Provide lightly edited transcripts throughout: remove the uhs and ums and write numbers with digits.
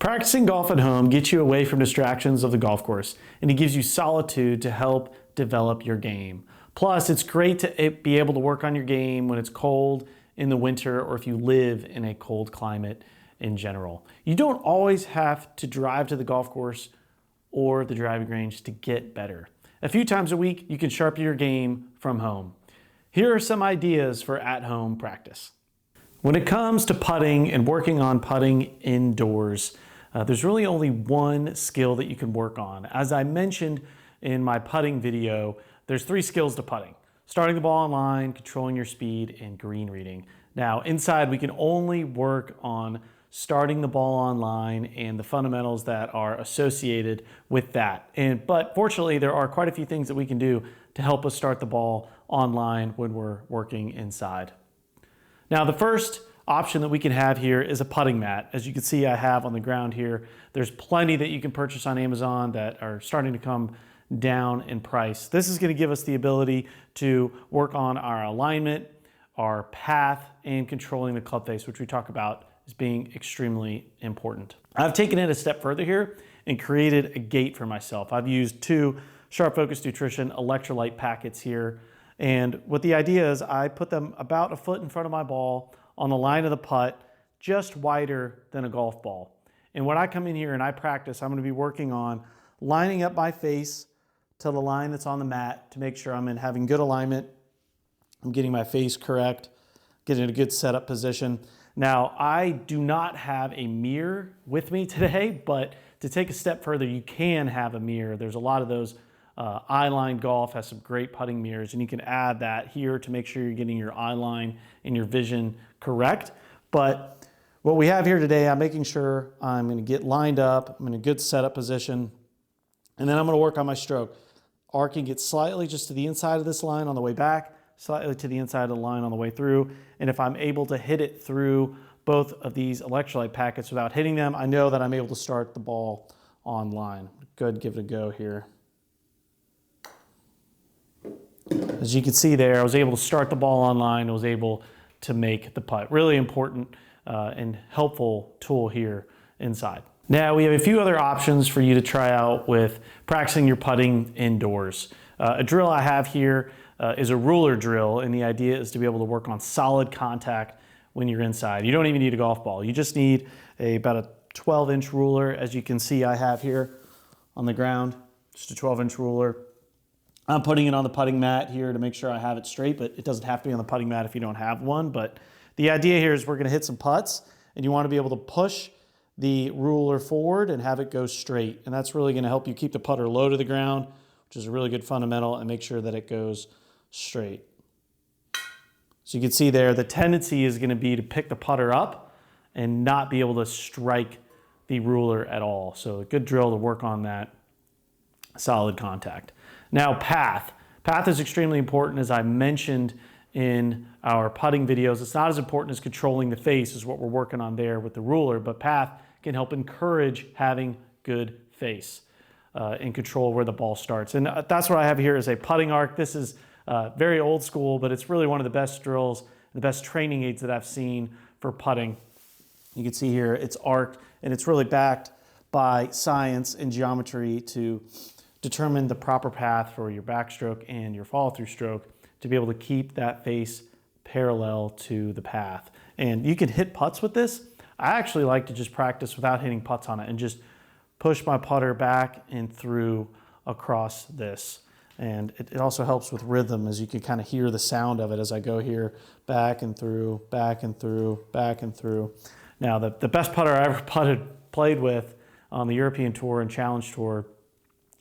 Practicing golf at home gets you away from distractions of the golf course, and it gives you solitude to help develop your game. Plus, it's great to be able to work on your game when it's cold in the winter or if you live in a cold climate in general. You don't always have to drive to the golf course or the driving range to get better. A few times a week, you can sharpen your game from home. Here are some ideas for at-home practice. When it comes to putting and working on putting indoors, there's really only one skill that you can work on. As I mentioned in my putting video, there's 3 skills to putting: starting the ball on line, controlling your speed, and green reading. Now, inside, we can only work on starting the ball on line and the fundamentals that are associated with that. But fortunately, there are quite a few things that we can do to help us start the ball on line when we're working inside. Now, the first option that we can have here is a putting mat. As you can see, I have on the ground here. There's plenty that you can purchase on Amazon that are starting to come down in price. This is going to give us the ability to work on our alignment, our path, and controlling the club face, which we talk about as being extremely important. I've taken it a step further here and created a gate for myself. I've used 2 Sharp Focus Nutrition electrolyte packets here. And what the idea is, I put them about a foot in front of my ball on the line of the putt, just wider than a golf ball. And when I come in here and I practice, I'm going to be working on lining up my face to the line that's on the mat to make sure I'm having good alignment. I'm getting my face correct, getting a good setup position. Now, I do not have a mirror with me today, but to take a step further, you can have a mirror. There's a lot of those. Eye line golf has some great putting mirrors, and you can add that here to make sure you're getting your eye line and your vision correct. But what we have here today, I'm making sure I'm going to get lined up, I'm in a good setup position, and then I'm going to work on my stroke. Arcing it slightly just to the inside of this line on the way back, slightly to the inside of the line on the way through. And if I'm able to hit it through both of these electrolyte packets without hitting them, I know that I'm able to start the ball on line. Good, give it a go here. As you can see there, I was able to start the ball on line. I was able to make the putt. Really important and helpful tool here inside. Now, we have a few other options for you to try out with practicing your putting indoors. A drill I have here is a ruler drill, and the idea is to be able to work on solid contact when you're inside. You don't even need a golf ball. You just need about a 12-inch ruler. As you can see, I have here on the ground, just a 12-inch ruler. I'm putting it on the putting mat here to make sure I have it straight, but it doesn't have to be on the putting mat if you don't have one. But the idea here is we're going to hit some putts, and you want to be able to push the ruler forward and have it go straight. And that's really going to help you keep the putter low to the ground, which is a really good fundamental, and make sure that it goes straight. So you can see there, the tendency is going to be to pick the putter up and not be able to strike the ruler at all. So a good drill to work on that solid contact. Now, path. Path is extremely important, as I mentioned in our putting videos. It's not as important as controlling the face, is what we're working on there with the ruler, but path can help encourage having good face and control where the ball starts. And that's what I have here is a putting arc. This is very old school, but it's really one of the best drills, the best training aids that I've seen for putting. You can see here it's arced, and it's really backed by science and geometry to determine the proper path for your backstroke and your follow-through stroke to be able to keep that face parallel to the path. And you can hit putts with this. I actually like to just practice without hitting putts on it and just push my putter back and through across this. And it also helps with rhythm, as you can kind of hear the sound of it as I go here, back and through, back and through, back and through. Now, the best putter I ever played with on the European Tour and Challenge Tour,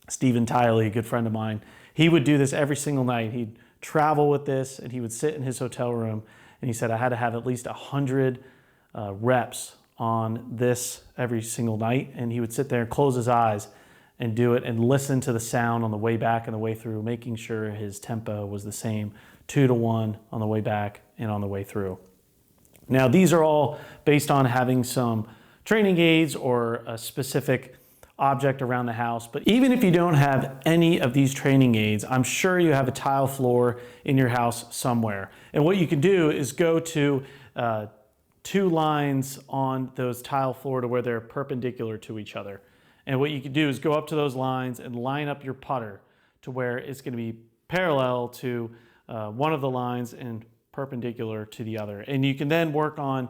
Stephen Tiley, a good friend of mine, he would do this every single night. He'd travel with this, and he would sit in his hotel room, and he said, I had to have at least 100 reps on this every single night, and he would sit there and close his eyes and do it and listen to the sound on the way back and the way through, making sure his tempo was the same, 2 to 1 on the way back and on the way through. Now, these are all based on having some training aids or a specific object around the house. But even if you don't have any of these training aids, I'm sure you have a tile floor in your house somewhere. And what you can do is go to two lines on those tile floor to where they're perpendicular to each other. And what you can do is go up to those lines and line up your putter to where it's going to be parallel to one of the lines and perpendicular to the other. And you can then work on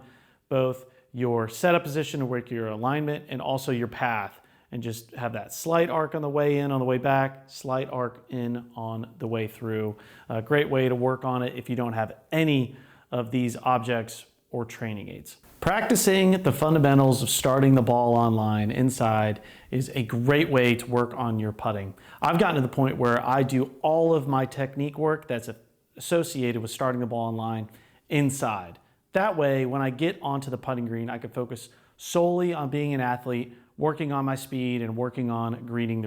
both your setup position to work your alignment and also your path, and just have that slight arc on the way in, on the way back, slight arc in on the way through. A great way to work on it if you don't have any of these objects or training aids. Practicing the fundamentals of starting the ball online inside is a great way to work on your putting. I've gotten to the point where I do all of my technique work that's associated with starting the ball online inside. That way, when I get onto the putting green, I can focus solely on being an athlete, working on my speed and working on reading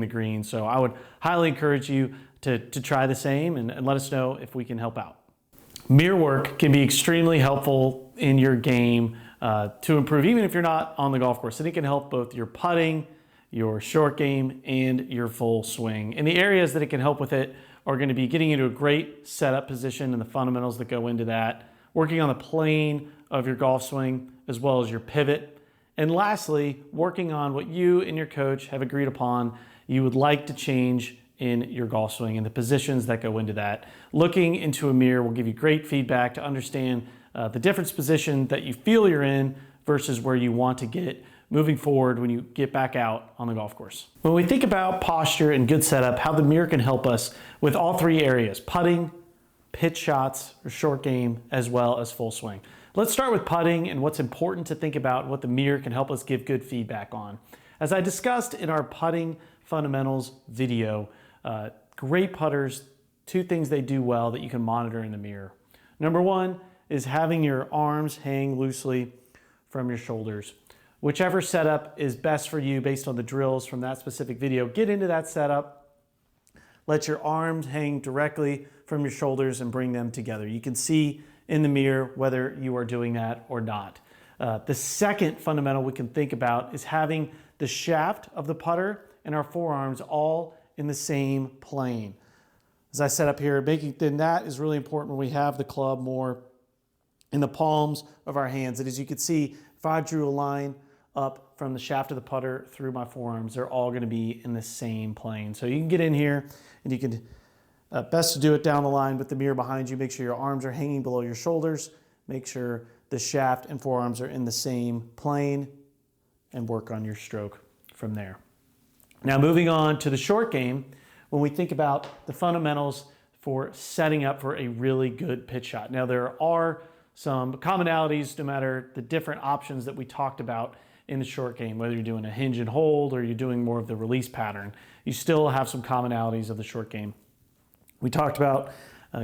the green. So I would highly encourage you to try the same and let us know if we can help out. Mirror work can be extremely helpful in your game to improve, even if you're not on the golf course. And it can help both your putting, your short game, and your full swing. And the areas that it can help with it are going to be getting into a great setup position and the fundamentals that go into that, working on the plane of your golf swing, as well as your pivot. And lastly, working on what you and your coach have agreed upon you would like to change in your golf swing and the positions that go into that. Looking into a mirror will give you great feedback to understand the different position that you feel you're in versus where you want to get moving forward when you get back out on the golf course. When we think about posture and good setup, how the mirror can help us with all three areas: putting, pitch shots or short game, as well as full swing. Let's start with putting and what's important to think about, what the mirror can help us give good feedback on. As I discussed in our putting fundamentals video, great putters, two things they do well that you can monitor in the mirror. Number one is having your arms hang loosely from your shoulders. Whichever setup is best for you based on the drills from that specific video, get into that setup. Let your arms hang directly from your shoulders and bring them together. You can see in the mirror whether you are doing that or not. The second fundamental we can think about is having the shaft of the putter and our forearms all in the same plane. As I set up here, then that is really important when we have the club more in the palms of our hands. And as you can see, if I drew a line up from the shaft of the putter through my forearms, they're all going to be in the same plane. So you can get in here and you can best to do it down the line with the mirror behind you. Make sure your arms are hanging below your shoulders. Make sure the shaft and forearms are in the same plane, and work on your stroke from there. Now moving on to the short game, when we think about the fundamentals for setting up for a really good pitch shot. Now there are some commonalities no matter the different options that we talked about in the short game, whether you're doing a hinge and hold or you're doing more of the release pattern. You still have some commonalities of the short game. We talked about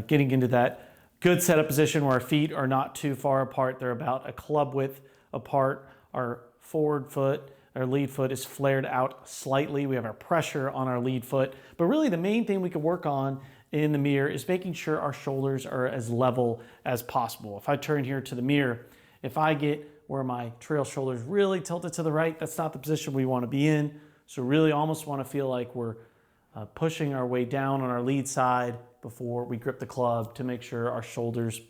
getting into that good setup position where our feet are not too far apart. They're about a club width apart. Our forward foot, our lead foot is flared out slightly. We have our pressure on our lead foot. But really the main thing we can work on in the mirror is making sure our shoulders are as level as possible. If I turn here to the mirror, if I get where my trail shoulder is really tilted to the right, that's not the position we want to be in. So really almost want to feel like we're pushing our way down on our lead side before we grip the club to make sure our shoulders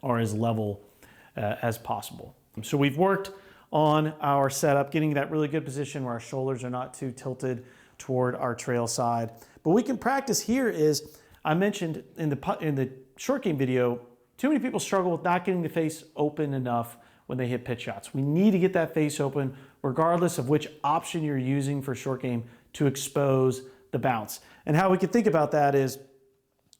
are as level as possible. So we've worked on our setup, getting that really good position where our shoulders are not too tilted toward our trail side. But we can practice here is, I mentioned in the short game video, too many people struggle with not getting the face open enough when they hit pitch shots. We need to get that face open regardless of which option you're using for short game to expose the bounce. And how we can think about that is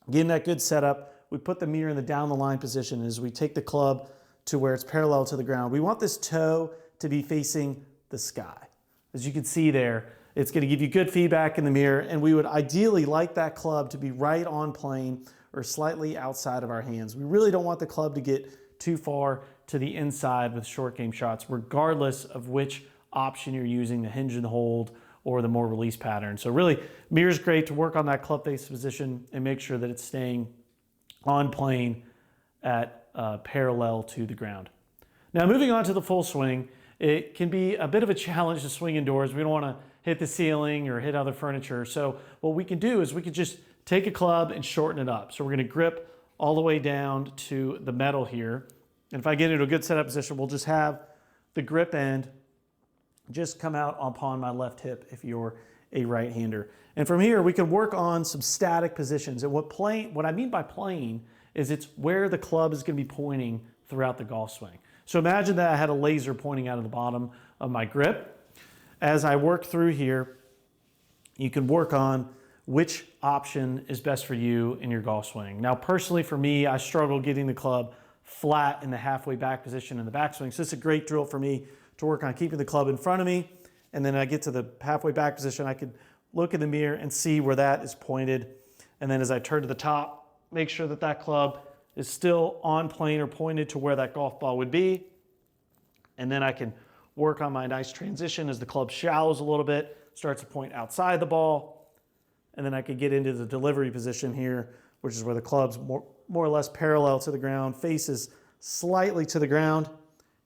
getting that good setup. We put the mirror in the down the line position as we take the club to where it's parallel to the ground. We want this toe to be facing the sky. As you can see there, it's going to give you good feedback in the mirror, and we would ideally like that club to be right on plane or slightly outside of our hands. We really don't want the club to get too far to the inside with short game shots, regardless of which option you're using, the hinge and hold or the more release pattern. So really, mirror's great to work on that club face position and make sure that it's staying on plane at parallel to the ground. Now moving on to the full swing, it can be a bit of a challenge to swing indoors. We don't want to hit the ceiling or hit other furniture. So what we can do is we can just take a club and shorten it up. So we're going to grip all the way down to the metal here. And if I get into a good setup position, we'll just have the grip end just come out upon my left hip if you're a right-hander. And from here, we can work on some static positions. And what I mean by playing is it's where the club is going to be pointing throughout the golf swing. So imagine that I had a laser pointing out of the bottom of my grip. As I work through here, you can work on which option is best for you in your golf swing. Now, personally for me, I struggle getting the club flat in the halfway back position in the backswing. So it's a great drill for me to work on keeping the club in front of me. And then I get to the halfway back position, I could look in the mirror and see where that is pointed. And then as I turn to the top, make sure that that club is still on plane or pointed to where that golf ball would be. And then I can work on my nice transition as the club shallows a little bit, starts to point outside the ball. And then I could get into the delivery position here, which is where the club's more or less parallel to the ground, faces slightly to the ground.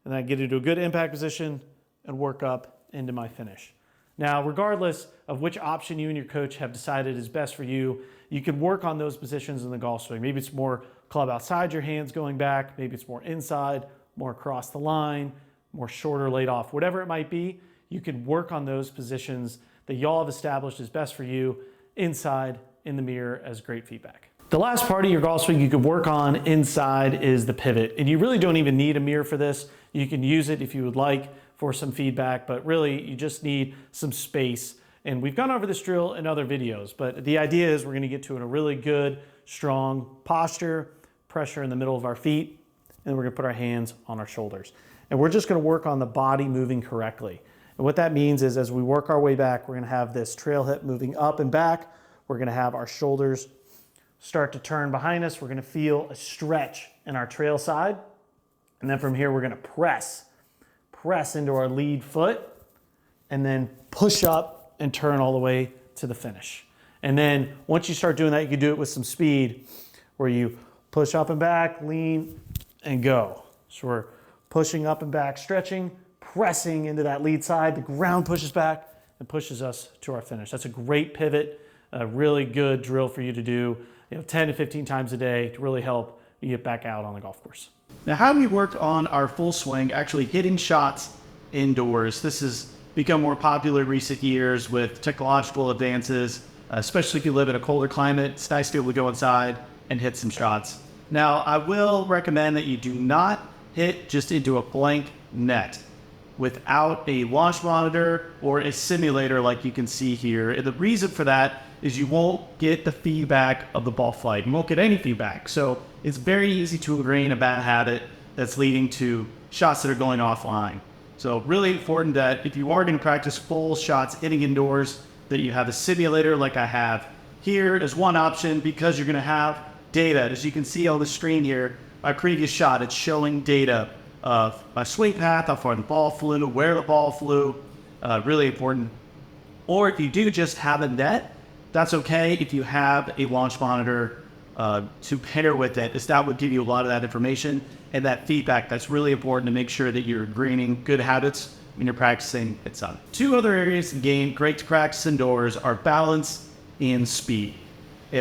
And then I get into a good impact position and work up into my finish. Now, regardless of which option you and your coach have decided is best for you, you can work on those positions in the golf swing. Maybe it's more club outside your hands going back, maybe it's more inside, more across the line, more shorter laid off, whatever it might be, you can work on those positions that y'all have established is best for you inside in the mirror as great feedback. The last part of your golf swing you could work on inside is the pivot. And you really don't even need a mirror for this. You can use it if you would like for some feedback, but really you just need some space. And we've gone over this drill in other videos, but the idea is we're gonna get to a really good, strong posture, pressure in the middle of our feet, and we're gonna put our hands on our shoulders. And we're just gonna work on the body moving correctly. And what that means is as we work our way back, we're gonna have this trail hip moving up and back. We're gonna have our shoulders start to turn behind us. We're gonna feel a stretch in our trail side. And then from here, we're gonna press into our lead foot and then push up and turn all the way to the finish. And then once you start doing that, you can do it with some speed where you push up and back, lean, and go. So we're pushing up and back, stretching, pressing into that lead side. The ground pushes back and pushes us to our finish. That's a great pivot, a really good drill for you to do 10 to 15 times a day to really help you get back out on the golf course. Now, how do we work on our full swing, actually hitting shots indoors? This has become more popular in recent years with technological advances, especially if you live in a colder climate. It's nice to be able to go inside and hit some shots. Now, I will recommend that you do not hit just into a blank net without a launch monitor or a simulator like you can see here. And the reason for that is you won't get the feedback of the ball flight. You won't get any feedback. So it's very easy to ingrain a bad habit that's leading to shots that are going offline. So really important that if you are going to practice full shots hitting indoors, that you have a simulator like I have here as one option, because you're going to have data. As you can see on the screen here, my previous shot, it's showing data of my swing path, how far the ball flew, where the ball flew, really important. Or if you do just have a net, that's okay if you have a launch monitor to pair with it, as that would give you a lot of that information and that feedback. That's really important to make sure that you're ingraining good habits when you're practicing inside. Two other areas in the game, great to practice indoors, are balance and speed.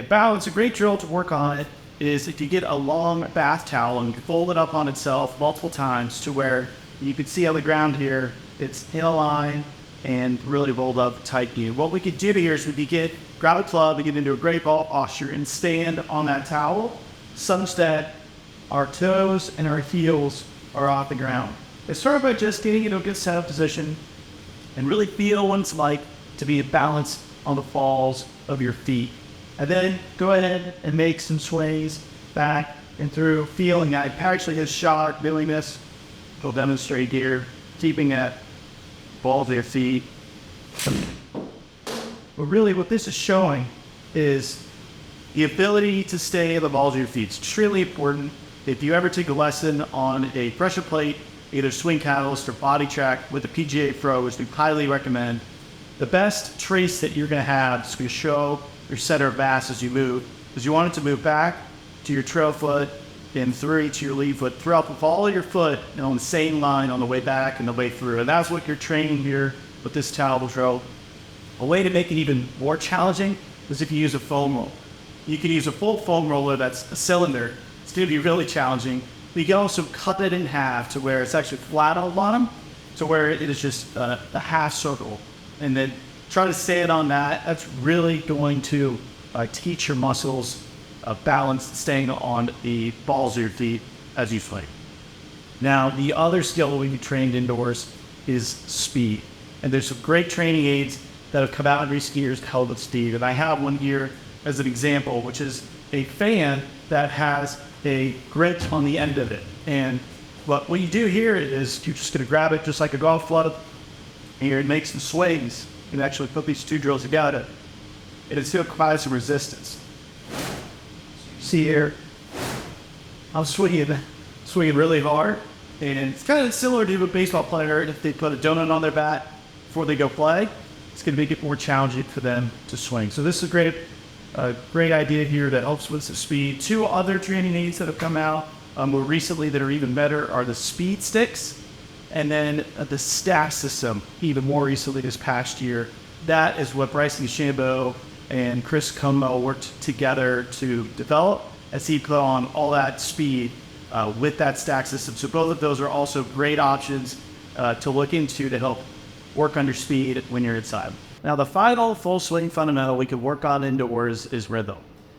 Balance, a great drill to work on it is if you get a long bath towel and you fold it up on itself multiple times to where you can see on the ground here, it's in a line and really rolled up tightly. What we could do here is we could grab a club and get into a great ball posture and stand on that towel such that our toes and our heels are off the ground. It's sort of about just getting into a good setup position and really feel what it's like to be balanced on the falls of your feet. And then go ahead and make some sways back and through, feeling that. I actually hit a shot doing this. We'll demonstrate here, keeping that ball to your feet. But really what this is showing is the ability to stay on the balls of your feet. It's extremely important. If you ever take a lesson on a pressure plate, either swing catalyst or body track with the PGA Pro, which we highly recommend, the best trace that you're going to have is going to show your center of mass as you move, because you want it to move back to your trail foot and through to your lead foot, throughout the ball of your foot and on the same line on the way back and the way through. And that's what you're training here with this towel drill. A way to make it even more challenging is if you use a foam roller. You can use a full foam roller that's a cylinder. It's going to be really challenging. But you can also cut it in half to where it's actually flat on the bottom, to where it is just a half circle. And then try to stay it on that. That's really going to teach your muscles balance, staying on the balls of your feet as you swing. Now, the other skill we trained indoors is speed. And there's some great training aids that have come out in recent years to help with speed. And I have one here as an example, which is a fan that has a grip on the end of it. And what you do here is you're just going to grab it just like a golf club. Here it makes some swings. You can actually put these two drills together. And it's going to provide some resistance. See here, I'm swinging really hard. And it's kind of similar to a baseball player. If they put a donut on their bat before they go play, it's going to make it more challenging for them to swing. So this is a great idea here that helps with the speed. Two other training aids that have come out more recently that are even better are the speed sticks, and then the stack system, even more recently this past year. That is what Bryson DeChambeau and Chris Como worked together to develop as he put on all that speed with that stack system. So both of those are also great options to look into to help work on your speed when you're inside. Now, the final full swing fundamental we can work on indoors is rhythm.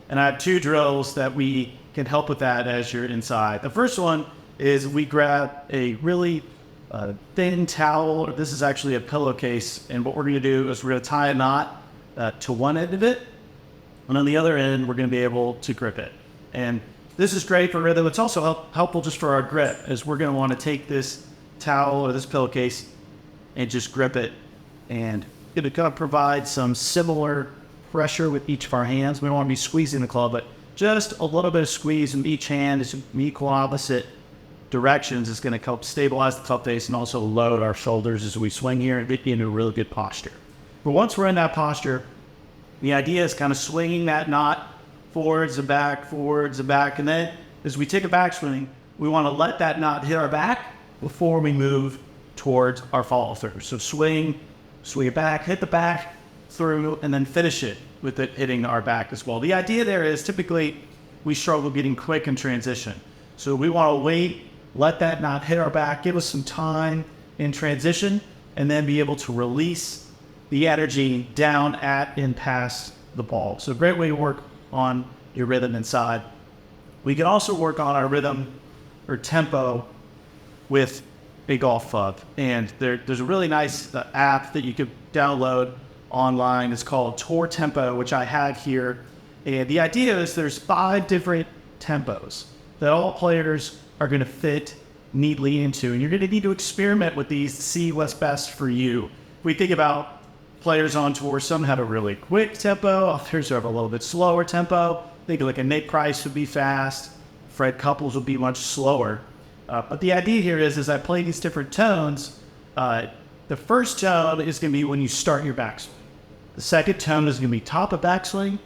And I have two drills that we can help with that as you're inside. The first one is we grab a really thin towel. This is actually a pillowcase. And what we're going to do is we're going to tie a knot to one end of it. And on the other end, we're going to be able to grip it. And this is great for rhythm. It's also helpful just for our grip, as we're going to want to take this towel or this pillowcase and just grip it. And it's going to provide some similar pressure with each of our hands. We don't want to be squeezing the club, but just a little bit of squeeze in each hand is equal opposite directions is going to help stabilize the club face and also load our shoulders as we swing here and get into a really good posture. But once we're in that posture, the idea is kind of swinging that knot forwards and back, and then as we take a backswing, we want to let that knot hit our back before we move towards our follow through. So swing it back, hit the back through, and then finish it with it hitting our back as well. The idea there is typically we struggle getting quick in transition. So we want to wait, let that knot hit our back, give us some time in transition, and then be able to release the energy down at and past the ball. So a great way to work on your rhythm inside. We can also work on our rhythm or tempo with a golf club. And there's a really nice app that you could download online. It's called Tour Tempo, which I have here. And the idea is there's 5 different tempos that all players are going to fit neatly into. And you're going to need to experiment with these to see what's best for you. We think about players on tour, some have a really quick tempo, others have a little bit slower tempo. Think like a Nate Price would be fast, Fred Couples would be much slower. But the idea here is I play these different tones. The first tone is going to be when you start your backswing. The second tone is going to be top of backswing,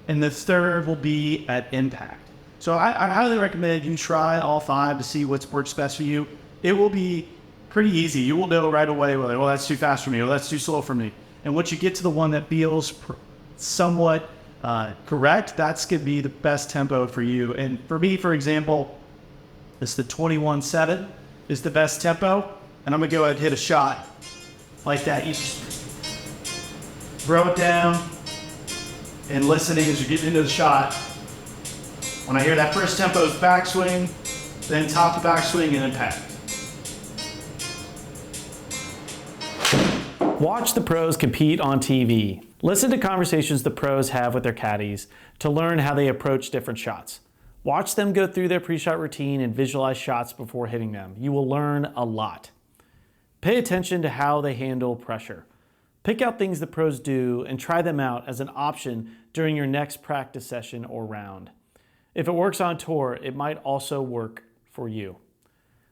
and the third will be at impact. So I highly recommend you try all 5 to see what works best for you. It will be pretty easy. You will know right away whether, well, that's too fast for me, or that's too slow for me. And once you get to the one that feels somewhat correct, that's going to be the best tempo for you. And for me, for example, it's the 21-7 is the best tempo. And I'm going to go ahead and hit a shot like that. You just throw it down and listening as you're getting into the shot. When I hear that first tempo is backswing, then top of backswing and impact. Watch the pros compete on TV. Listen to conversations the pros have with their caddies to learn how they approach different shots. Watch them go through their pre-shot routine and visualize shots before hitting them. You will learn a lot. Pay attention to how they handle pressure. Pick out things the pros do and try them out as an option during your next practice session or round. If it works on tour, it might also work for you.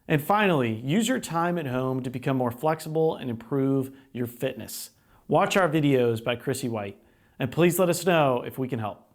And finally, use your time at home to become more flexible and improve your fitness. Watch our videos by Chrissy White, and please let us know if we can help.